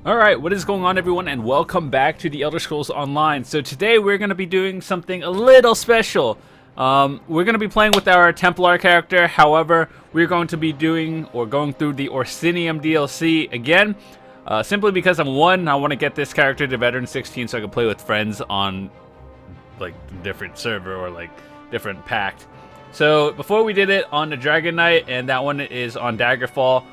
Alright, what is going on everyone, and welcome back to the Elder Scrolls Online. So today we're going to be doing something a little special. We're going to be playing with our Templar character. However, we're going to be going through the Orsinium DLC again. Simply because I want to get this character to Veteran 16 so I can play with friends on like different server or like different pact. So before we did it on the Dragon Knight, and that one is on Daggerfall.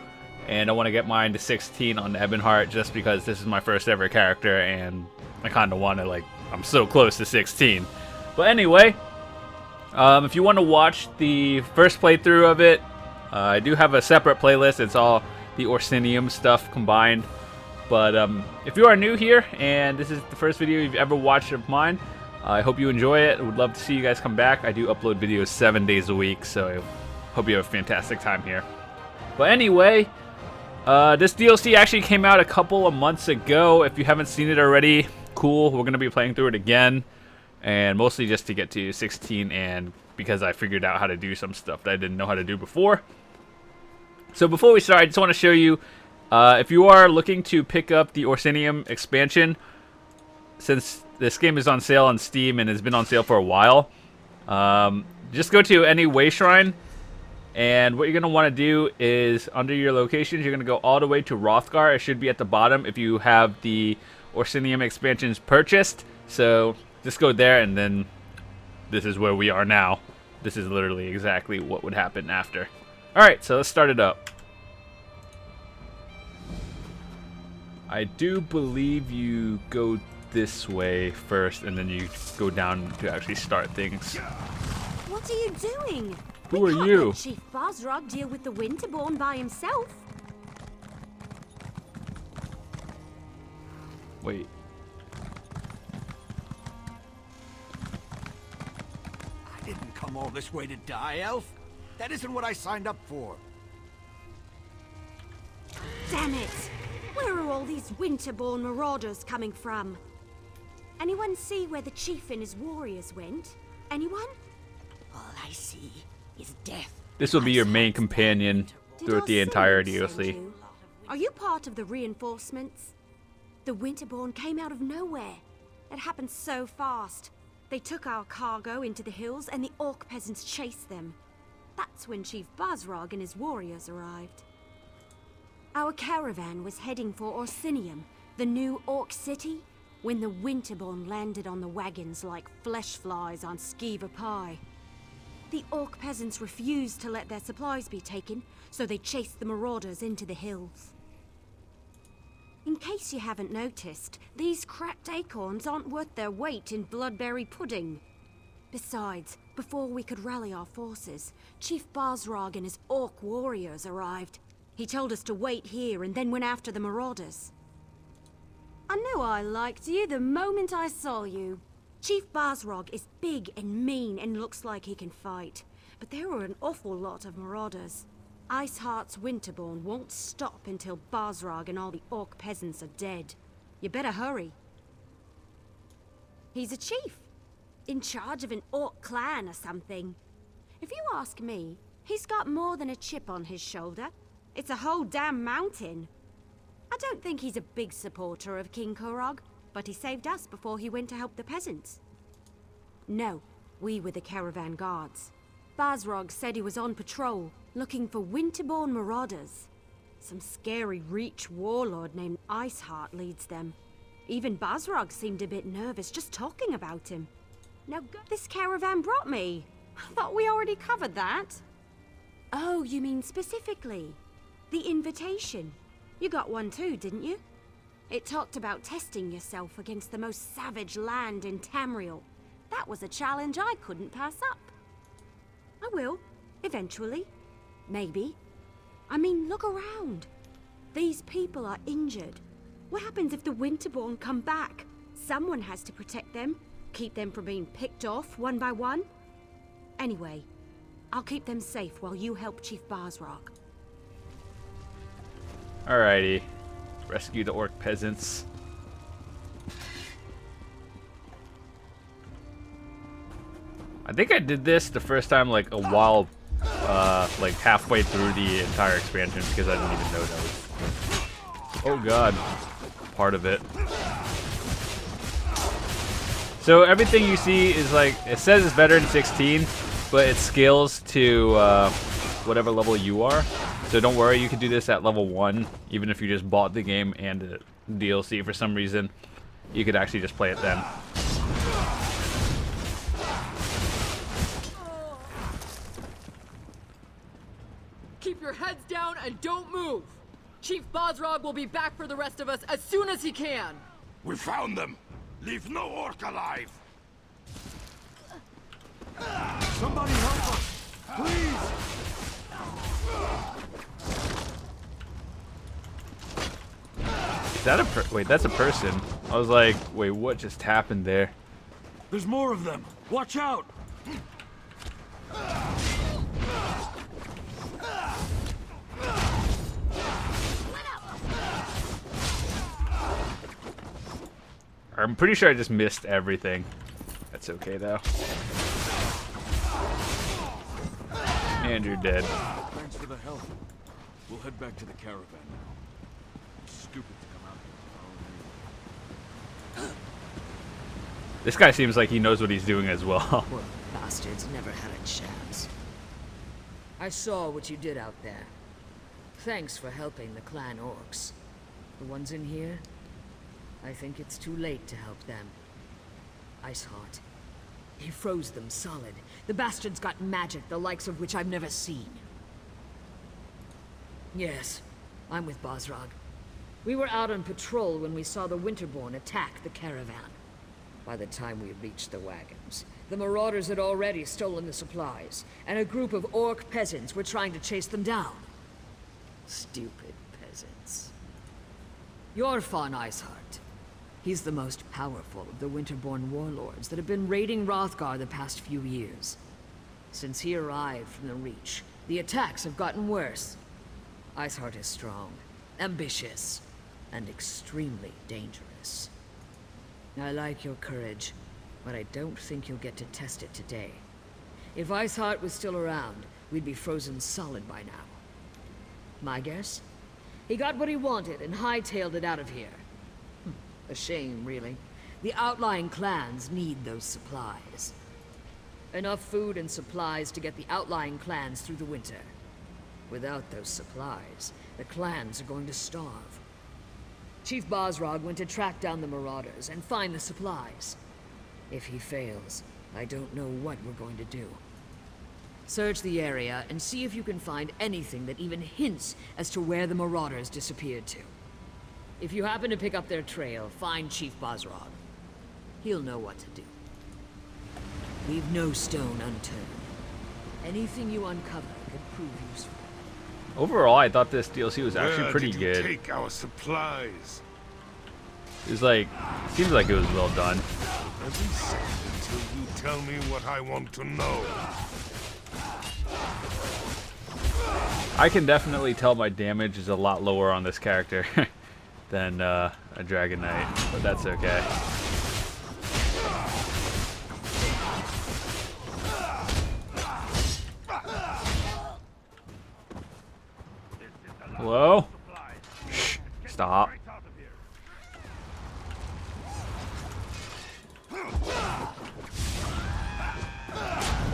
And I want to get mine to 16 on Ebonheart just because this is my first ever character and I kind of want to, like, I'm so close to 16. But anyway, if you want to watch the first playthrough of it, I do have a separate playlist. It's all the Orsinium stuff combined. But if you are new here and this is the first video you've ever watched of mine, I hope you enjoy it. I would love to see you guys come back. I do upload videos 7 days a week, so I hope you have a fantastic time here. But anyway, this DLC actually came out a couple of months ago. If you haven't seen it already, cool. We're going to be playing through it again. And mostly just to get to 16 and because I figured out how to do some stuff that I didn't know how to do before. So before we start, I just want to show you, if you are looking to pick up the Orsinium expansion, since this game is on sale on Steam and has been on sale for a while, just go to any way shrine. And what you're going to want to do is, under your locations, you're going to go all the way to Hrothgar. It should be at the bottom if you have the Orsinium expansions purchased. So just go there, and then this is where we are now. This is literally exactly what would happen after. Alright, so let's start it up. I do believe you go this way first, and then you go down to actually start things. What are you doing? Who are you? Let Chief Basrog deal with the Winterborn by himself. Wait. I didn't come all this way to die, Elf. That isn't what I signed up for. Damn it! Where are all these Winterborn marauders coming from? Anyone see where the chief and his warriors went? Anyone? All I see is death. This will be your main companion throughout the entire DLC. Are you part of the reinforcements? The Winterborn came out of nowhere. It happened so fast. They took our cargo into the hills and the orc peasants chased them. That's when Chief Basrog and his warriors arrived. Our caravan was heading for Orsinium, the new orc city, when the Winterborn landed on the wagons like flesh flies on skeever pie. The orc peasants refused to let their supplies be taken, so they chased the marauders into the hills. In case you haven't noticed, these cracked acorns aren't worth their weight in bloodberry pudding. Besides, before we could rally our forces, Chief Basrog and his orc warriors arrived. He told us to wait here and then went after the marauders. I knew I liked you the moment I saw you. Chief Basrog is big and mean and looks like he can fight, but there were an awful lot of marauders. Iceheart's Winterborn won't stop until Basrog and all the orc peasants are dead. You better hurry. He's a chief, in charge of an orc clan or something. If you ask me, he's got more than a chip on his shoulder. It's a whole damn mountain. I don't think he's a big supporter of King Korog, but he saved us before he went to help the peasants. No, we were the caravan guards. Basrog said he was on patrol, looking for Winterborn marauders. Some scary Reach warlord named Iceheart leads them. Even Basrog seemed a bit nervous just talking about him. Now, this caravan brought me. I thought we already covered that. Oh, you mean specifically? The invitation. You got one too, didn't you? It talked about testing yourself against the most savage land in Tamriel. That was a challenge I couldn't pass up. I will, eventually. Maybe. I mean, look around. These people are injured. What happens if the Winterborn come back? Someone has to protect them, keep them from being picked off one by one. Anyway, I'll keep them safe while you help Chief Basrog. Alrighty. Rescue the orc peasants. I think I did this the first time like a while, like halfway through the entire expansion because I didn't even know that was... Oh god. part of it. So everything you see is like, it says it's better than 16, but it scales to whatever level you are. So don't worry, you can do this at level 1, even if you just bought the game and the DLC for some reason. You could actually just play it then. Keep your heads down and don't move. Chief Bozrog will be back for the rest of us as soon as he can. We found them. Leave no orc alive. Somebody help us, please. Is that a wait, that's a person. I was like, wait, what just happened there? There's more of them. Watch out. I'm pretty sure I just missed everything. That's okay though. And you're dead. Thanks for the help. We'll head back to the caravan now. Stupid to come out here alone. This guy seems like he knows what he's doing as well. Poor bastards never had a chance. I saw what you did out there. Thanks for helping the clan orcs. The ones in here, I think it's too late to help them. Iceheart. He froze them solid. The bastards got magic the likes of which I've never seen. Yes, I'm with Bozrog. We were out on patrol when we saw the Winterborn attack the caravan. By the time we reached the wagons, the marauders had already stolen the supplies, and a group of orc peasants were trying to chase them down. Stupid peasants. You're Fawn Iceheart. He's the most powerful of the Winterborn warlords that have been raiding Hrothgar the past few years. Since he arrived from the Reach, the attacks have gotten worse. Iceheart is strong, ambitious, and extremely dangerous. I like your courage, but I don't think you'll get to test it today. If Iceheart was still around, we'd be frozen solid by now. My guess? He got what he wanted and hightailed it out of here. A shame, really. The outlying clans need those supplies. Enough food and supplies to get the outlying clans through the winter. Without those supplies, the clans are going to starve. Chief Bozrog went to track down the marauders and find the supplies. If he fails, I don't know what we're going to do. Search the area and see if you can find anything that even hints as to where the marauders disappeared to. If you happen to pick up their trail, find Chief Bozrog. He'll know what to do. Leave no stone unturned. Anything you uncover could prove useful. Overall, I thought this DLC was actually Where pretty did you good. take our supplies? It was like, seems like it was well done. Every second until you tell me what I want to know. I can definitely tell my damage is a lot lower on this character than a Dragon Knight, but that's okay. Hello? Shh, stop.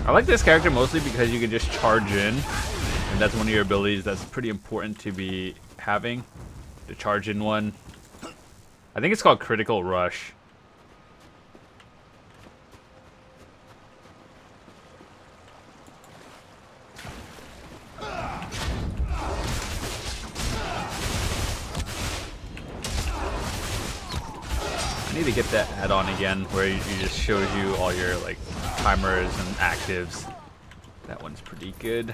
I like this character mostly because you can just charge in, and that's one of your abilities that's pretty important to be having, the charge in one. I think it's called Critical Rush. I need to get that add-on again where it just shows you all your like timers and actives. That one's pretty good.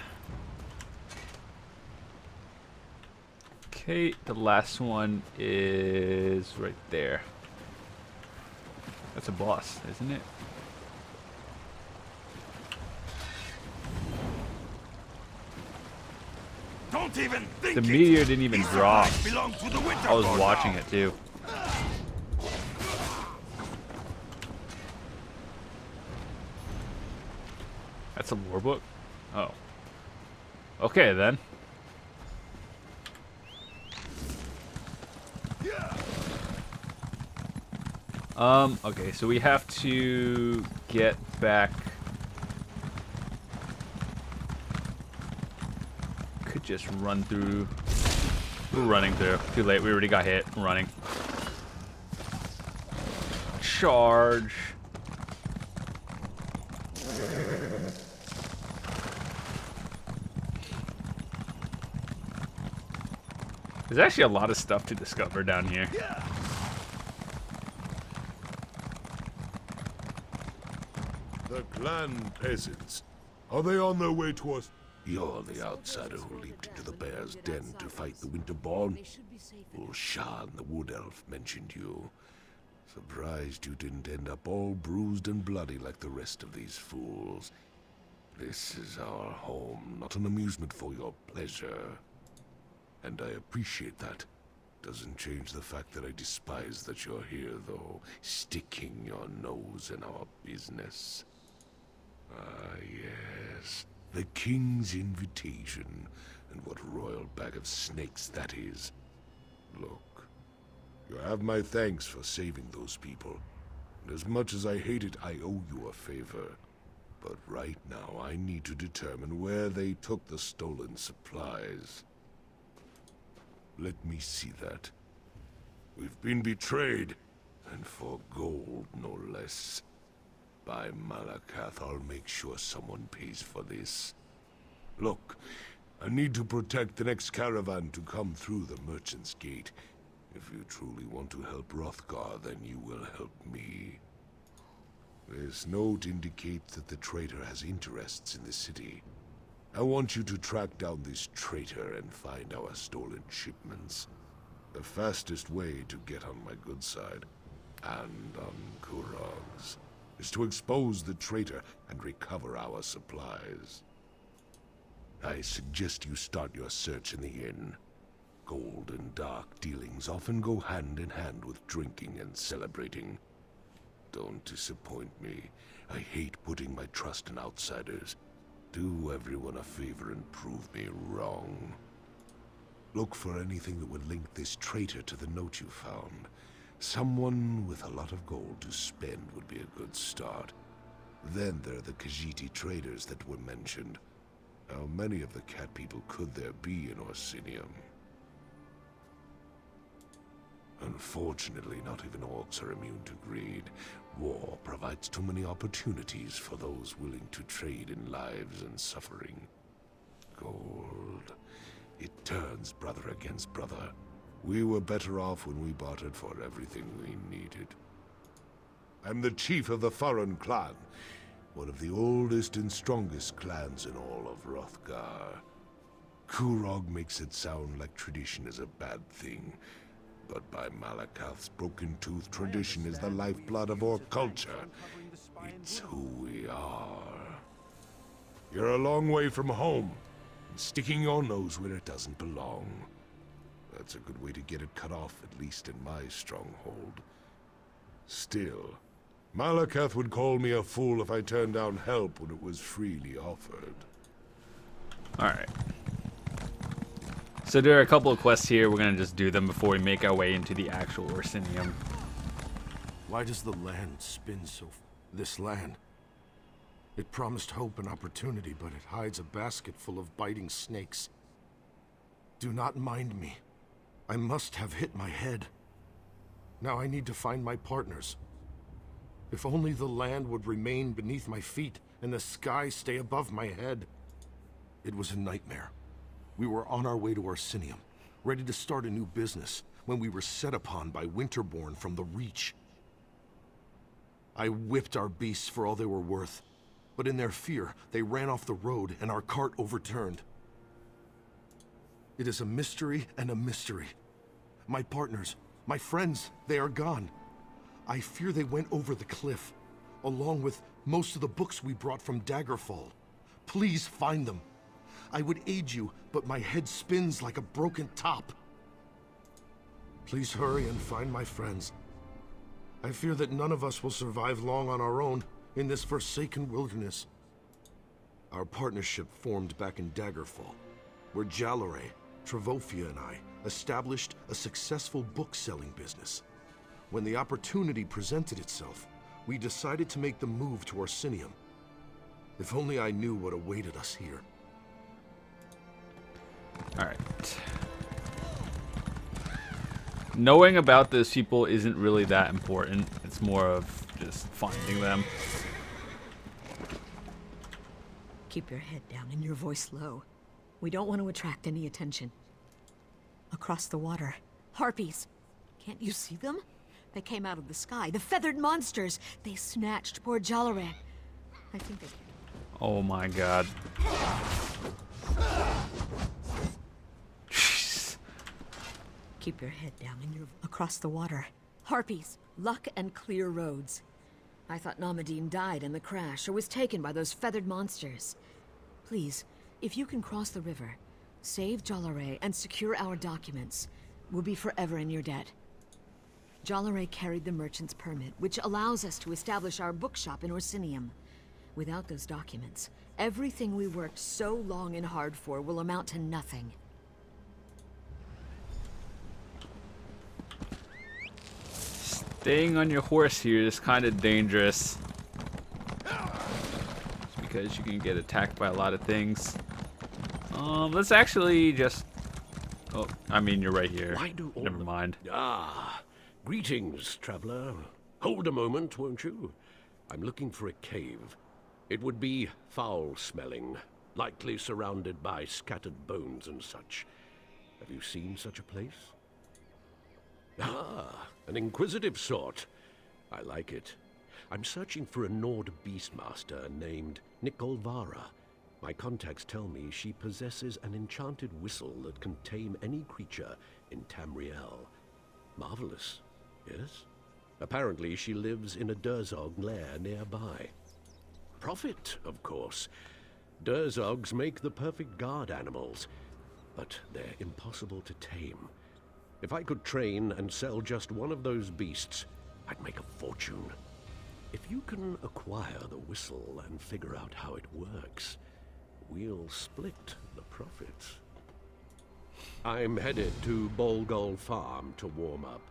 Okay, the last one is right there. That's a boss, isn't it? Don't even think The it. meteor didn't even These drop. supplies belong to the Winterborn I was now. watching it too. That's a war book? Oh. Okay then. Okay, so we have to get back. Could just run through. We're running through. Too late. We already got hit. Running. Charge. There's actually a lot of stuff to discover down here. The clan peasants. Are they on their way to us? You're the outsider who leaped into the bear's den to fight the Winterborn. Ulshan, the wood elf, mentioned you. Surprised you didn't end up all bruised and bloody like the rest of these fools. This is our home, not an amusement for your pleasure. And I appreciate that. Doesn't change the fact that I despise that you're here, though, sticking your nose in our business. Ah, yes. The king's invitation, and what royal bag of snakes that is. Look, you have my thanks for saving those people. And as much as I hate it, I owe you a favor. But right now, I need to determine where they took the stolen supplies. Let me see that. We've been betrayed, and for gold, no less. By Malakath, I'll make sure someone pays for this. Look, I need to protect the next caravan to come through the Merchant's Gate. If you truly want to help Hrothgar, then you will help me. This note indicates that the traitor has interests in the city. I want you to track down this traitor and find our stolen shipments. The fastest way to get on my good side, and on Kurog's, is to expose the traitor and recover our supplies. I suggest you start your search in the inn. Gold and dark dealings often go hand in hand with drinking and celebrating. Don't disappoint me. I hate putting my trust in outsiders. Do everyone a favor and prove me wrong. Look for anything that would link this traitor to the note you found. Someone with a lot of gold to spend would be a good start. Then there are the Khajiit traders that were mentioned. How many of the cat people could there be in Orsinium? Unfortunately, not even orcs are immune to greed. War provides too many opportunities for those willing to trade in lives and suffering. Gold. It turns brother against brother. We were better off when we bartered for everything we needed. I'm the chief of the Farron clan, one of the oldest and strongest clans in all of Hrothgar. Kurog makes it sound like tradition is a bad thing. But by Malakath's broken tooth, tradition is the lifeblood of our culture. It's who we are. You're a long way from home, and sticking your nose where it doesn't belong. That's a good way to get it cut off, at least in my stronghold. Still, Malakath would call me a fool if I turned down help when it was freely offered. Alright. So there are a couple of quests here. We're going to just do them before we make our way into the actual Orsinium. Why does the land spin so... This land? It promised hope and opportunity, but it hides a basket full of biting snakes. Do not mind me. I must have hit my head. Now I need to find my partners. If only the land would remain beneath my feet and the sky stay above my head. It was a nightmare. We were on our way to Orsinium, ready to start a new business, when we were set upon by Winterborn from the Reach. I whipped our beasts for all they were worth, but in their fear, they ran off the road and our cart overturned. It is a mystery and a mystery. My partners, my friends, they are gone. I fear they went over the cliff, along with most of the books we brought from Daggerfall. Please find them. I would aid you, but my head spins like a broken top. Please hurry and find my friends. I fear that none of us will survive long on our own in this forsaken wilderness. Our partnership formed back in Daggerfall, where Jalore, Travofia and I established a successful book-selling business. When the opportunity presented itself, we decided to make the move to Orsinium. If only I knew what awaited us here. Alright. Knowing about those people isn't really that important. It's more of just finding them. Keep your head down and your voice low. We don't want to attract any attention. Across the water. Harpies. Can't you see them? They came out of the sky. The feathered monsters. They snatched poor Jalare. I think they... Oh my god. Keep your head down and you're across the water. Harpies. Luck and clear roads. I thought Namadine died in the crash or was taken by those feathered monsters. Please, if you can cross the river, save Jalare and secure our documents, we'll be forever in your debt. Jalare carried the merchant's permit, which allows us to establish our bookshop in Orsinium. Without those documents, everything we worked so long and hard for will amount to nothing. Staying on your horse here is kind of dangerous. Because you can get attacked by a lot of things. Let's actually just... Oh, I mean, you're right here. Never mind. Greetings, traveler. Hold a moment, won't you? I'm looking for a cave. It would be foul-smelling, likely surrounded by scattered bones and such. Have you seen such a place? Ah, an inquisitive sort. I like it. I'm searching for a Nord beastmaster named Nikolvara. My contacts tell me she possesses an enchanted whistle that can tame any creature in Tamriel. Marvelous, yes? Apparently she lives in a Durzog lair nearby. Profit, of course. Durzogs make the perfect guard animals, but they're impossible to tame. If I could train and sell just one of those beasts, I'd make a fortune. If you can acquire the whistle and figure out how it works, we'll split the profits. I'm headed to Bolgol Farm to warm up.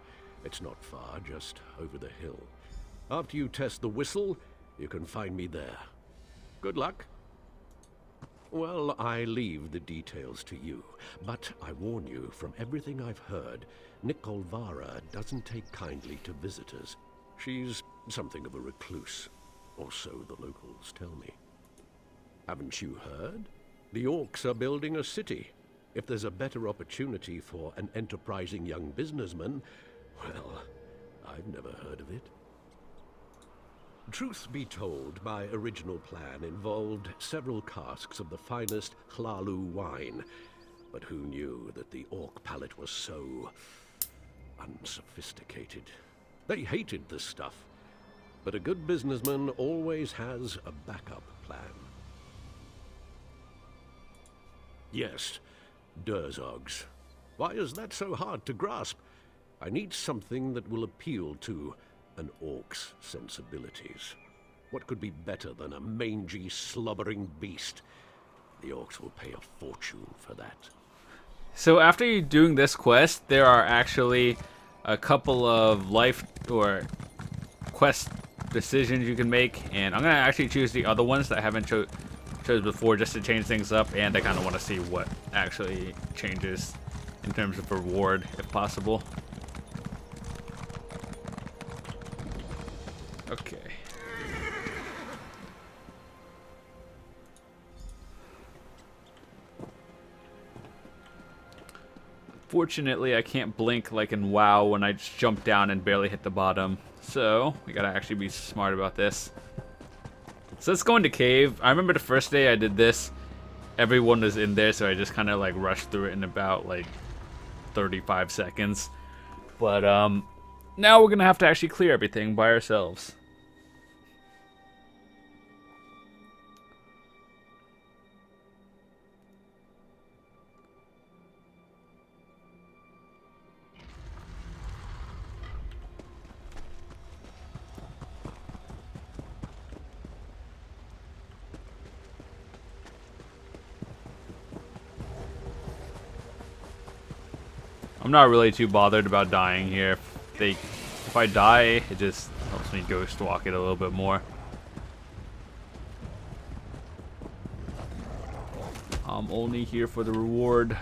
It's not far, just over the hill. After you test the whistle, you can find me there. Good luck. Well, I leave the details to you, but I warn you, from everything I've heard, Nikolvara doesn't take kindly to visitors. She's something of a recluse, or so the locals tell me. Haven't you heard? The orcs are building a city. If there's a better opportunity for an enterprising young businessman, well, I've never heard of it. Truth be told, my original plan involved several casks of the finest Hlalu wine, but who knew that the orc palate was so unsophisticated? They hated this stuff, but a good businessman always has a backup plan. Yes, Durzogs. Why is that so hard to grasp? I need something that will appeal to an orc's sensibilities. What could be better than a mangy, slobbering beast? The orcs will pay a fortune for that. So after you doing this quest, there are actually a couple of life or quest decisions you can make, and I'm gonna actually choose the other ones that I haven't chose before, just to change things up, and I kind of want to see what actually changes in terms of reward, if possible. Okay. Fortunately, I can't blink like in WoW when I just jump down and barely hit the bottom. So, we gotta actually be smart about this. So let's go into cave. I remember the first day I did this, everyone was in there, so I just kind of like rushed through it in about like 35 seconds. But now we're gonna have to actually clear everything by ourselves. I'm not really too bothered about dying here. They If I die, it just helps me ghost walk it a little bit more. I'm only here for the reward.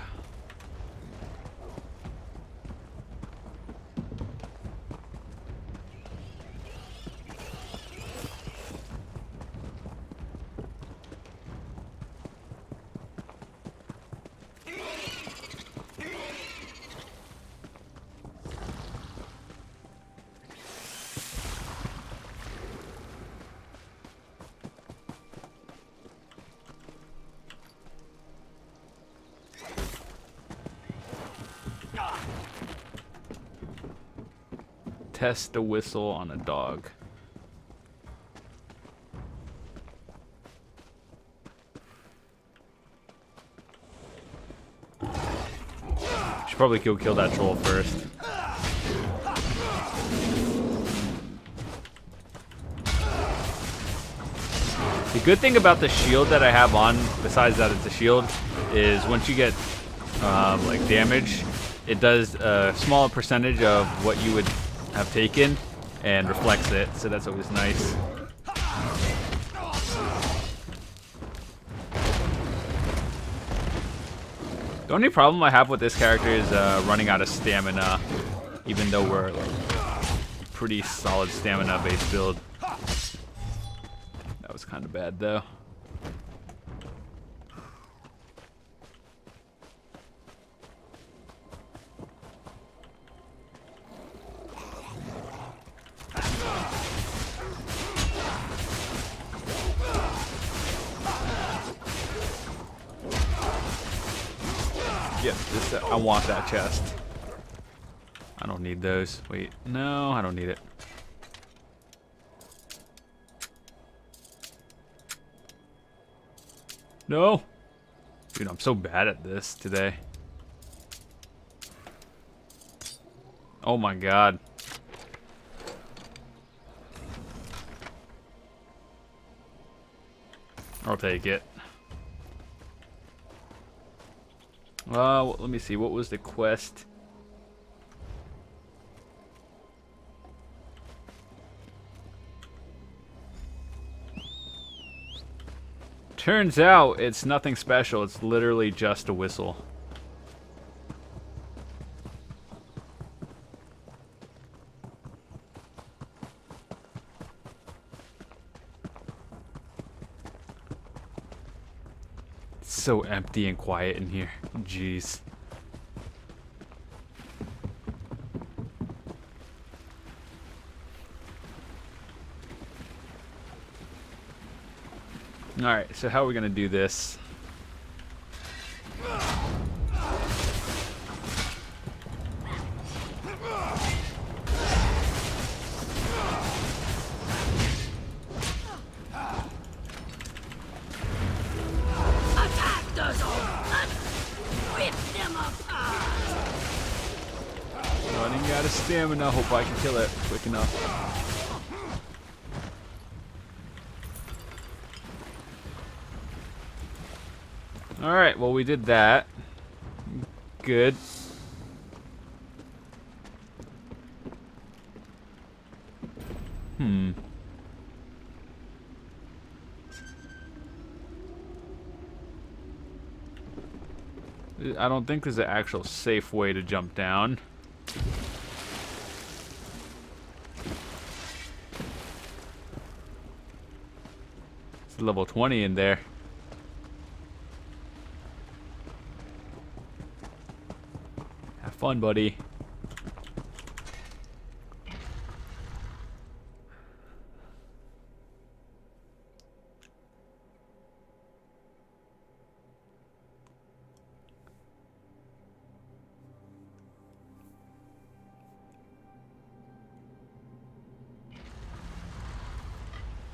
Test the whistle on a dog. Should probably kill that troll first. The good thing about the shield that I have on, besides that it's a shield, is once you get like damage, it does a smaller percentage of what you would have taken and reflects it, so that's always nice. The only problem I have with this character is running out of stamina, even though we're like pretty solid stamina based build. That was kind of bad though. Yeah, I want that chest. I don't need those. Wait, no, I don't need it. No! Dude, I'm so bad at this today. Oh my god. I'll take it. Let me see. What was the quest? Turns out it's nothing special. It's literally just a whistle. It's so empty and quiet in here. Jeez. Alright, so how are we gonna do this? Running out of stamina. Hope I can kill it quick enough. Alright, well we did that. Good. I don't think there's an actual safe way to jump down. It's level 20 in there. Have fun, buddy.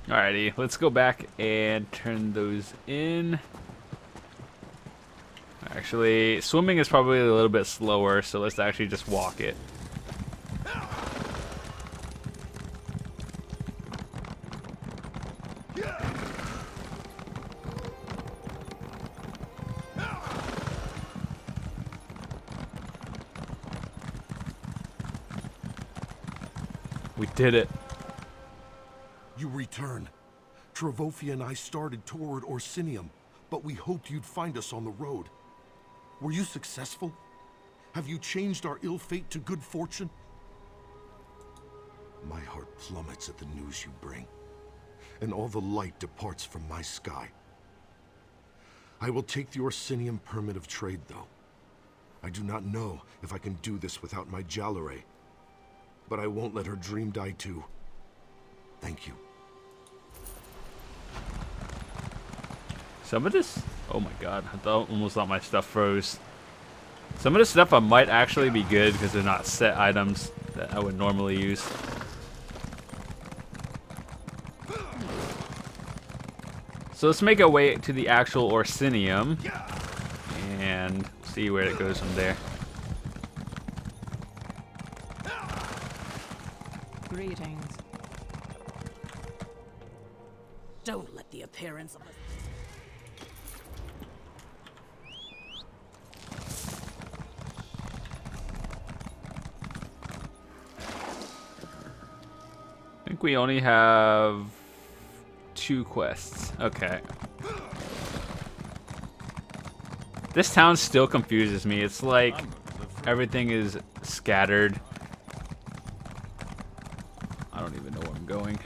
Alrighty, let's go back and turn those in. Actually, swimming is probably a little bit slower, so let's actually just walk it. We did it. You return. Travofia and I started toward Orsinium, but we hoped you'd find us on the road. Were you successful? Have you changed our ill fate to good fortune? My heart plummets at the news you bring, and all the light departs from my sky. I will take the Orsinium permit of trade, though. I do not know if I can do this without my Jalare, but I won't let her dream die too. Thank you. Some of this... Oh my god, almost thought my stuff froze. Some of this stuff might actually be good because they're not set items that I would normally use. So let's make our way to the actual Orsinium and see where it goes from there. Greetings. Don't let the appearance of a... I think we only have 2 quests. Okay. This town still confuses me. It's like everything is scattered. I don't even know where I'm going.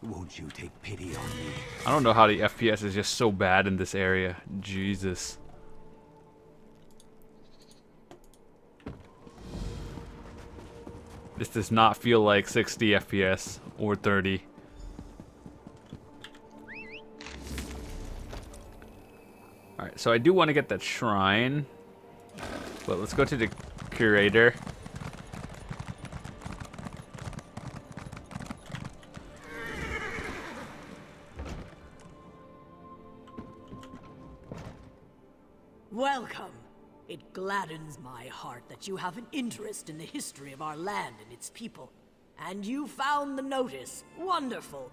Won't you take pity on me? I don't know how the FPS is just so bad in this area. Jesus. This does not feel like 60 FPS or 30. Alright, so I do want to get that shrine. But let's go to the curator. Welcome. It gladdens my heart that you have an interest in the history of our land and its people. And you found the notice. Wonderful.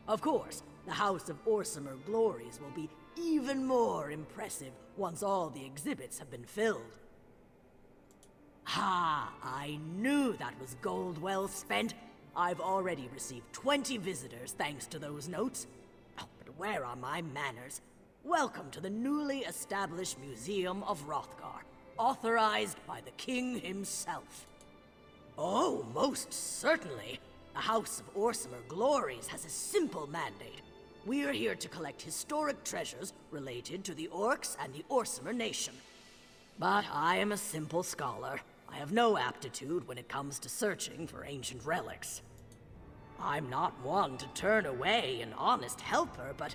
Of course, the House of Orsimer glories will be even more impressive once all the exhibits have been filled. Ha! I knew that was gold well spent. I've already received 20 visitors thanks to those notes. Oh, but where are my manners? Welcome to the newly established Museum of Hrothgar, authorized by the king himself. Oh, most certainly. The House of Orsimer Glories has a simple mandate. We're here to collect historic treasures related to the Orcs and the Orsimer nation. But I am a simple scholar. I have no aptitude when it comes to searching for ancient relics. I'm not one to turn away an honest helper, but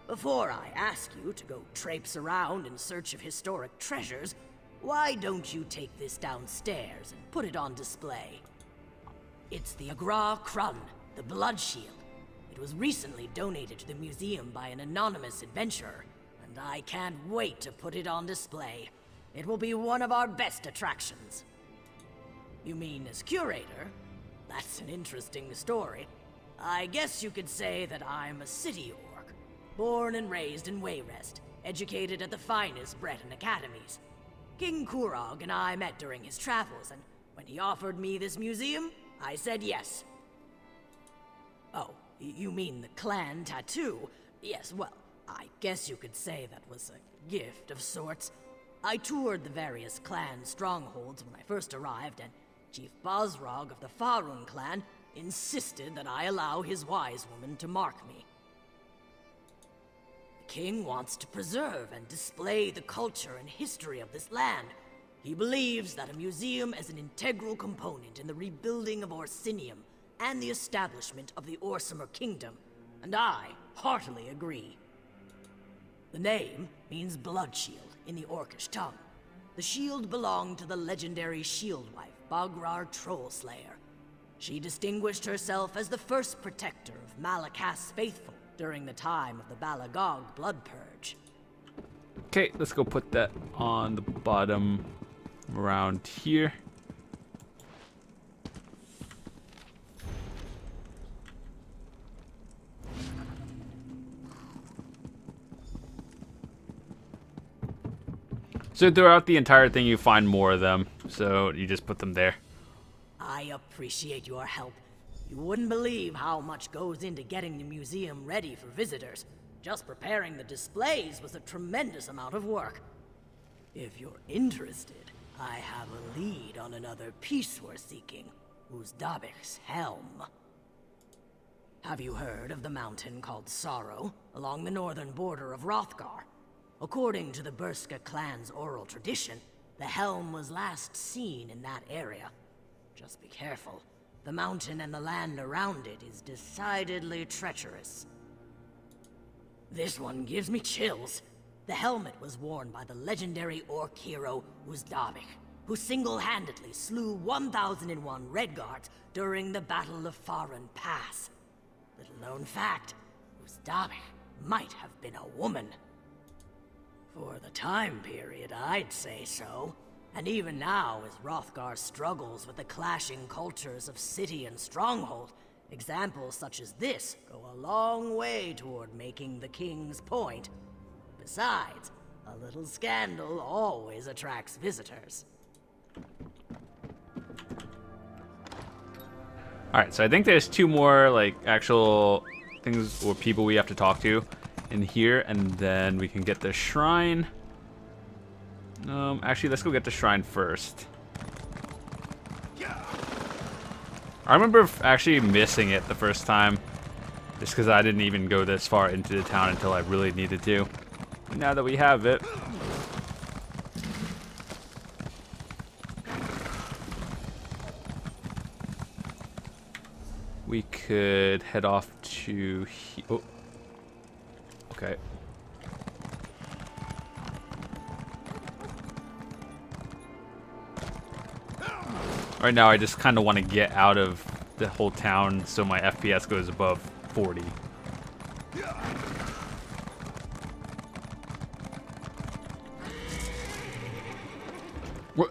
before I ask you to go traipse around in search of historic treasures, why don't you take this downstairs and put it on display? It's the Agra Krun, the Blood Shield. It was recently donated to the museum by an anonymous adventurer, and I can't wait to put it on display. It will be one of our best attractions. You mean as curator? That's an interesting story. I guess you could say that I'm a city orc, born and raised in Wayrest, educated at the finest Breton academies. King Kurog and I met during his travels, and when he offered me this museum, I said yes. Oh, you mean the clan tattoo? Yes, well, I guess you could say that was a gift of sorts. I toured the various clan strongholds when I first arrived, and Chief Bosrog of the Faerun clan insisted that I allow his wise woman to mark me. The king wants to preserve and display the culture and history of this land. He believes that a museum is an integral component in the rebuilding of Orsinium and the establishment of the Orsimer kingdom, and I heartily agree. The name means blood shield in the Orcish tongue. The shield belonged to the legendary shield wife, Bagrar Trollslayer. She distinguished herself as the first protector of Malakas's faithful during the time of the Balagog blood purge. Okay, let's go put that on the bottom around here. So throughout the entire thing, you find more of them. So you just put them there. I appreciate your help. You wouldn't believe how much goes into getting the museum ready for visitors. Just preparing the displays was a tremendous amount of work. If you're interested, I have a lead on another piece we're seeking, Uzdabik's helm. Have you heard of the mountain called Sorrow, along the northern border of Hrothgar? According to the Berska clan's oral tradition, the helm was last seen in that area. Just be careful. The mountain and the land around it is decidedly treacherous. This one gives me chills. The helmet was worn by the legendary orc hero Uzdabik, who single-handedly slew 1001 Redguards during the Battle of Faran Pass. Little-known fact, Uzdabik might have been a woman. For the time period, I'd say so. And even now, as Hrothgar struggles with the clashing cultures of city and stronghold, examples such as this go a long way toward making the king's point. Besides, a little scandal always attracts visitors. Alright, so I think there's 2 more, like, actual things or people we have to talk to in here, and then we can get the shrine. Actually, let's go get the shrine first. I remember actually missing it the first time, just because I didn't even go this far into the town until I really needed to. But now that we have it, we could head off to oh, okay. Right now, I just kind of want to get out of the whole town so my FPS goes above 40. What?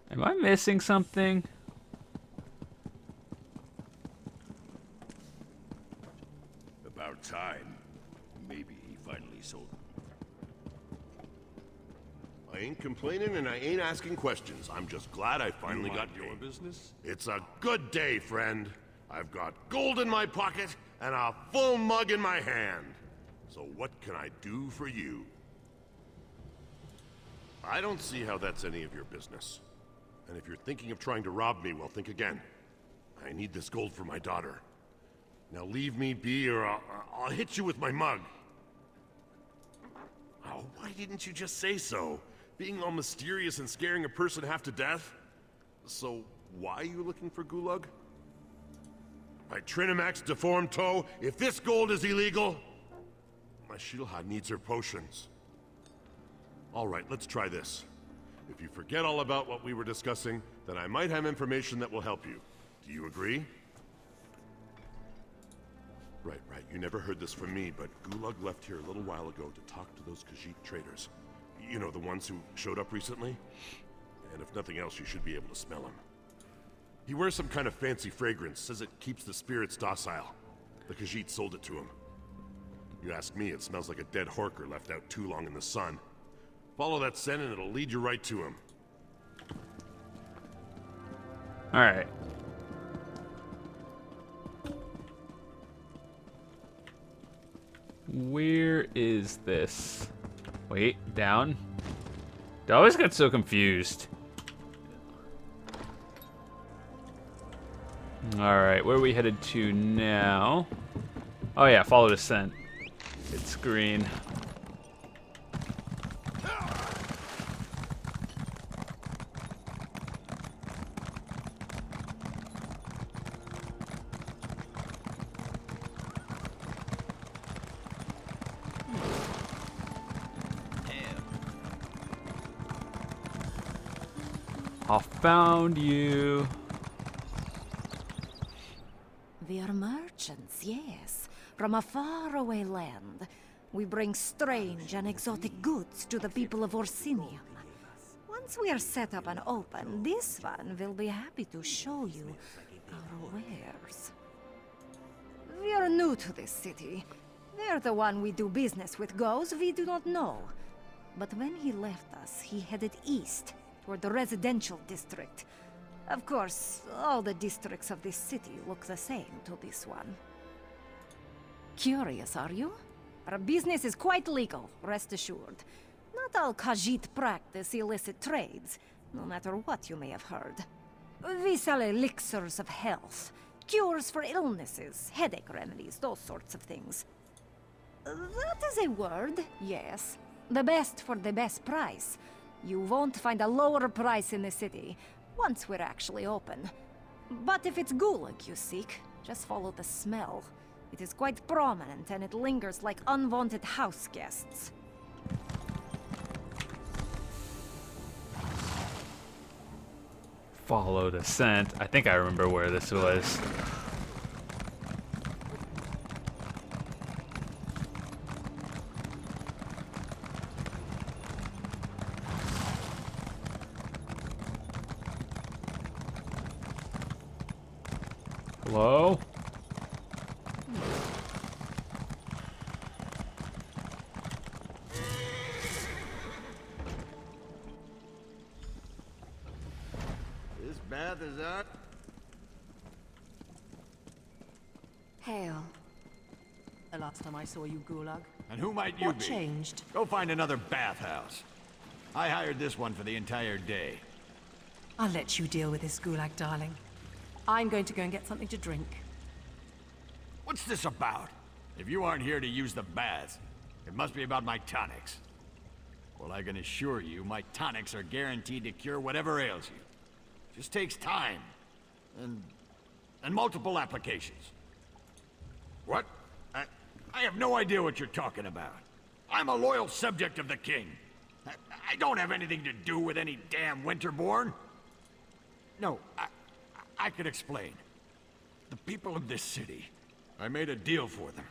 Am I missing something? About time. Maybe he finally sold them. I ain't complaining and I ain't asking questions. I'm just glad I finally got your paid. business? It's a good day, friend. I've got gold in my pocket and a full mug in my hand. So what can I do for you? I don't see how that's any of your business. And if you're thinking of trying to rob me, well, think again. I need this gold for my daughter. Now leave me be or I'll hit you with my mug. Oh, why didn't you just say so? Being all mysterious and scaring a person half to death? So, why are you looking for Gulag? My Trinimax deformed toe, if this gold is illegal, my Shilha needs her potions. Alright, let's try this. If you forget all about what we were discussing, then I might have information that will help you. Do you agree? Right. You never heard this from me, but Gulag left here a little while ago to talk to those Khajiit traders. You know, the ones who showed up recently? And if nothing else, you should be able to smell him. He wears some kind of fancy fragrance, says it keeps the spirits docile. The Khajiit sold it to him. You ask me, it smells like a dead horker left out too long in the sun. Follow that scent and it'll lead you right to him. Alright. Where is this? Wait, down? I always get so confused. Alright, where are we headed to now? Oh yeah, follow the scent. It's green. I found you. We are merchants, yes. From a faraway land, we bring strange and exotic goods to the people of Orsinium. Once we are set up and open, this one will be happy to show you our wares. We are new to this city. Where the one we do business with goes, we do not know. But when he left us, he headed east, toward the residential district. Of course, all the districts of this city look the same to this one. Curious, are you? Our business is quite legal, rest assured. Not all Khajiit practice illicit trades, no matter what you may have heard. We sell elixirs of health, cures for illnesses, headache remedies, those sorts of things. That is a word, yes. The best for the best price. You won't find a lower price in the city, once we're actually open. But if it's gulag you seek, just follow the smell. It is quite prominent and it lingers like unwanted house guests. Follow the scent. I think I remember where this was. Hello? This bath is out. Hail. The last time I saw you, Gulag. And who might you What be? changed? Go find another bathhouse. I hired this one for the entire day. I'll let you deal with this, Gulag, darling. I'm going to go and get something to drink. What's this about? If you aren't here to use the baths, it must be about my tonics. Well, I can assure you, my tonics are guaranteed to cure whatever ails you. Just takes time. And multiple applications. What? I have no idea what you're talking about. I'm a loyal subject of the king. I don't have anything to do with any damn Winterborn. No, I could explain. The people of this city, I made a deal for them.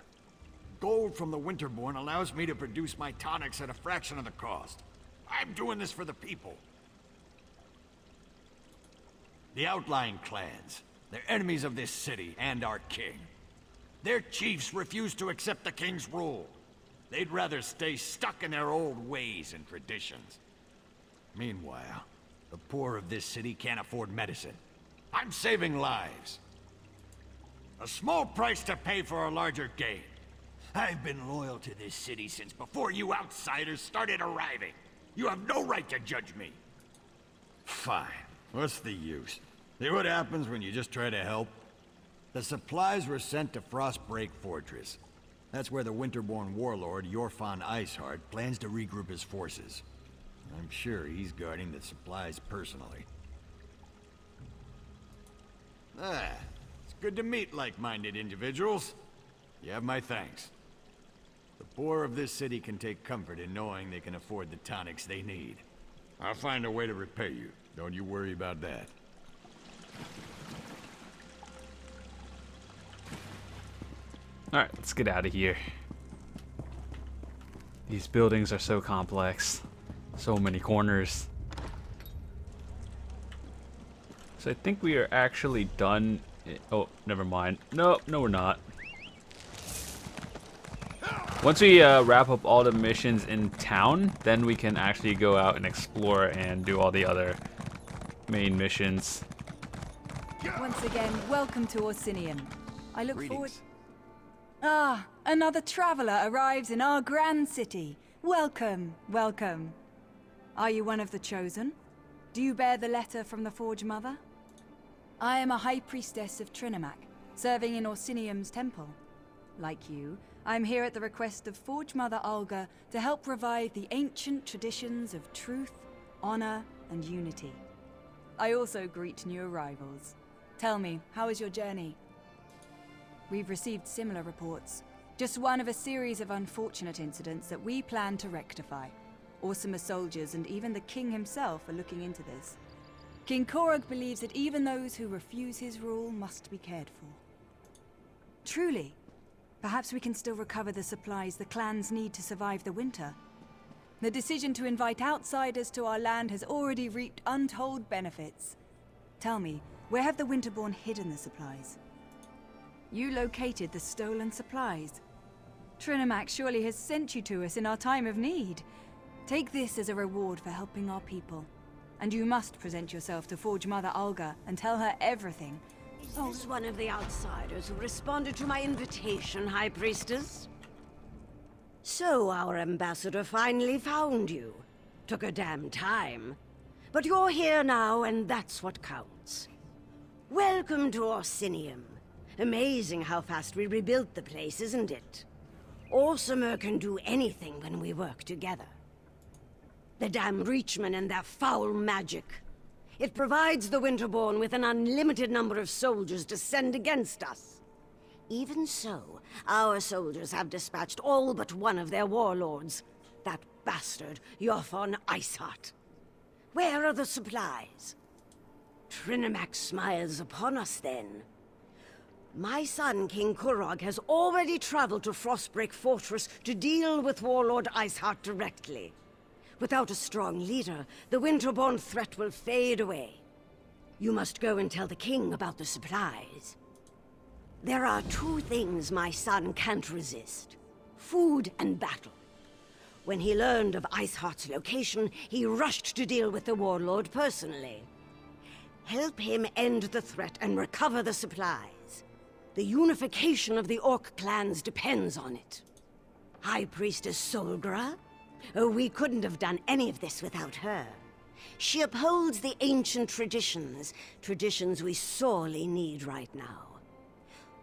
Gold from the Winterborn allows me to produce my tonics at a fraction of the cost. I'm doing this for the people. The outlying clans, they're enemies of this city and our king. Their chiefs refuse to accept the king's rule. They'd rather stay stuck in their old ways and traditions. Meanwhile, the poor of this city can't afford medicine. I'm saving lives. A small price to pay for a larger gain. I've been loyal to this city since before you outsiders started arriving. You have no right to judge me. Fine. What's the use? See what happens when you just try to help? The supplies were sent to Frostbreak Fortress. That's where the Winterborn warlord, Yorfan Iceheart, plans to regroup his forces. I'm sure he's guarding the supplies personally. It's good to meet like-minded individuals. You have my thanks. The poor of this city can take comfort in knowing they can afford the tonics they need. I'll find a way to repay you. Don't you worry about that. Alright, let's get out of here. These buildings are so complex. So many corners. So I think we are actually done. Oh, never mind. No, we're not. Once we wrap up all the missions in town, then we can actually go out and explore and do all the other main missions. Once again, welcome to Orsinium. I look Greetings. forward... Ah, another traveler arrives in our grand city. Welcome, welcome. Are you one of the chosen? Do you bear the letter from the Forge Mother? I am a high priestess of Trinimac, serving in Orsinium's temple. Like you, I'm here at the request of Forge Mother Olga to help revive the ancient traditions of truth, honor, and unity. I also greet new arrivals. Tell me, how is your journey? We've received similar reports. Just one of a series of unfortunate incidents that we plan to rectify. Orsimer soldiers and even the king himself are looking into this. King Korog believes that even those who refuse his rule must be cared for. Truly. Perhaps we can still recover the supplies the clans need to survive the winter. The decision to invite outsiders to our land has already reaped untold benefits. Tell me, where have the Winterborn hidden the supplies? You located the stolen supplies. ZeniMax surely has sent you to us in our time of need. Take this as a reward for helping our people. And you must present yourself to Forge Mother Olga and tell her everything. Is this one of the outsiders who responded to my invitation, High Priestess? So our ambassador finally found you. Took a damn time. But you're here now, and that's what counts. Welcome to Orsinium. Amazing how fast we rebuilt the place, isn't it? Orsimer can do anything when we work together. The damn Reachmen and their foul magic. It provides the Winterborn with an unlimited number of soldiers to send against us. Even so, our soldiers have dispatched all but one of their warlords. That bastard, Yothon Iceheart. Where are the supplies? ZeniMax smiles upon us then. My son, King Kurog, has already traveled to Frostbreak Fortress to deal with Warlord Iceheart directly. Without a strong leader, the Winterborn threat will fade away. You must go and tell the king about the supplies. There are two things my son can't resist: food and battle. When he learned of Iceheart's location, he rushed to deal with the warlord personally. Help him end the threat and recover the supplies. The unification of the Orc clans depends on it. High Priestess Solgra? Oh, we couldn't have done any of this without her. She upholds the ancient traditions, traditions we sorely need right now.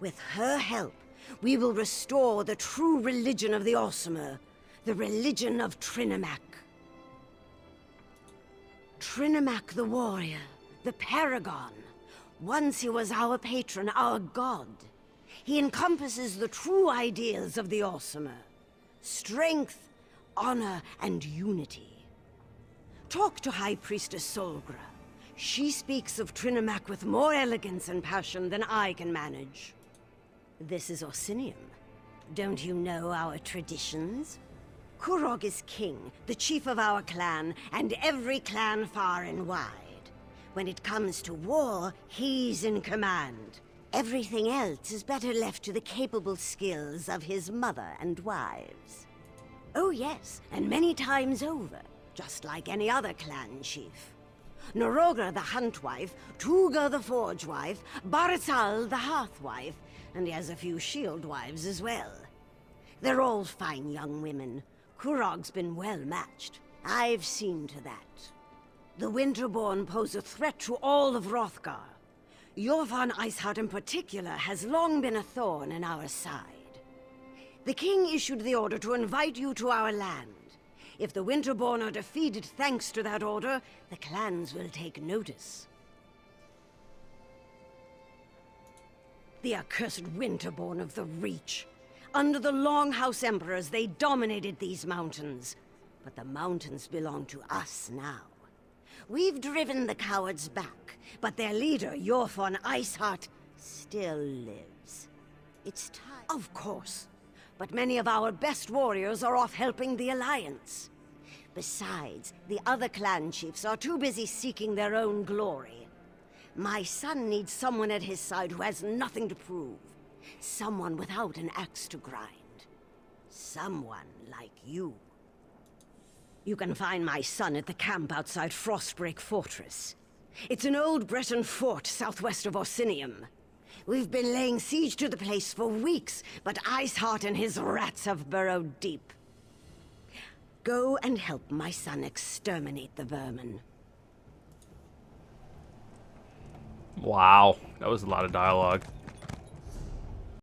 With her help, we will restore the true religion of the Orsimer, the religion of ZeniMax. ZeniMax the warrior, the paragon. Once he was our patron, our god. He encompasses the true ideals of the Orsimer: strength, honor, and unity. Talk to High Priestess Solgra. She speaks of ZeniMax with more elegance and passion than I can manage. This is Orsinium. Don't you know our traditions? Kurog is king, the chief of our clan, and every clan far and wide. When it comes to war, he's in command. Everything else is better left to the capable skills of his mother and wives. Oh yes, and many times over, just like any other clan chief. Noroga the Huntwife, Tuga the Forgewife, Baratal the Hearthwife, and he has a few shield wives as well. They're all fine young women. Kurog's been well matched. I've seen to that. The Winterborn pose a threat to all of Hrothgar. Yothon Iceheart in particular has long been a thorn in our side. The king issued the order to invite you to our land. If the Winterborn are defeated thanks to that order, the clans will take notice. The accursed Winterborn of the Reach. Under the Longhouse Emperors, they dominated these mountains. But the mountains belong to us now. We've driven the cowards back, but their leader, Yothon Iceheart, still lives. It's time. Of course. But many of our best warriors are off helping the Alliance. Besides, the other clan chiefs are too busy seeking their own glory. My son needs someone at his side who has nothing to prove. Someone without an axe to grind. Someone like you. You can find my son at the camp outside Frostbreak Fortress. It's an old Breton fort southwest of Orsinium. We've been laying siege to the place for weeks, but Iceheart and his rats have burrowed deep. Go and help my son exterminate the vermin. Wow, that was a lot of dialogue.